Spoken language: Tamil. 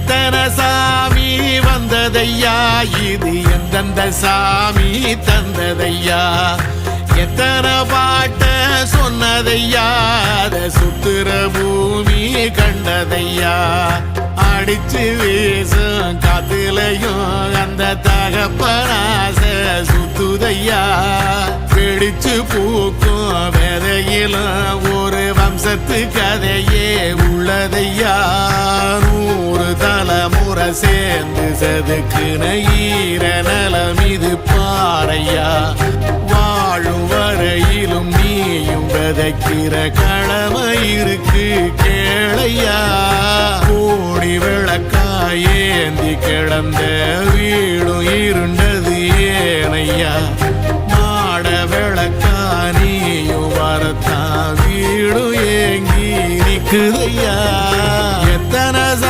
எத்தனை சாமி வந்ததையா, இது எந்தெந்த சாமி தந்ததையா, எத்தனை பாட்ட சொன்னதையா, அத சுத்துற பூமி கண்டதையா, அடிச்சு வீசும் காத்துலையும் அந்த தகப்பனாச சுத்துதையா, பிடிச்சு பூக்கும் விதையிலும் ஒரு வம்சத்து கதையே உள்ளதையா, 100 தலைமுறை சேர்ந்து செதுக்குன ஈர நலம் இது பாறையா, வாழும் வரையிலும் நீயும் விதைக்கிற கடமை இருக்கு கேளையா, கோடி விளக்காயேந்தி கிடந்த வீடும் இருண்டது ஏனையா, மாட விளக்கா நீயும் வரத்தான் வீடும் ஏங்கி நிக்குதையா.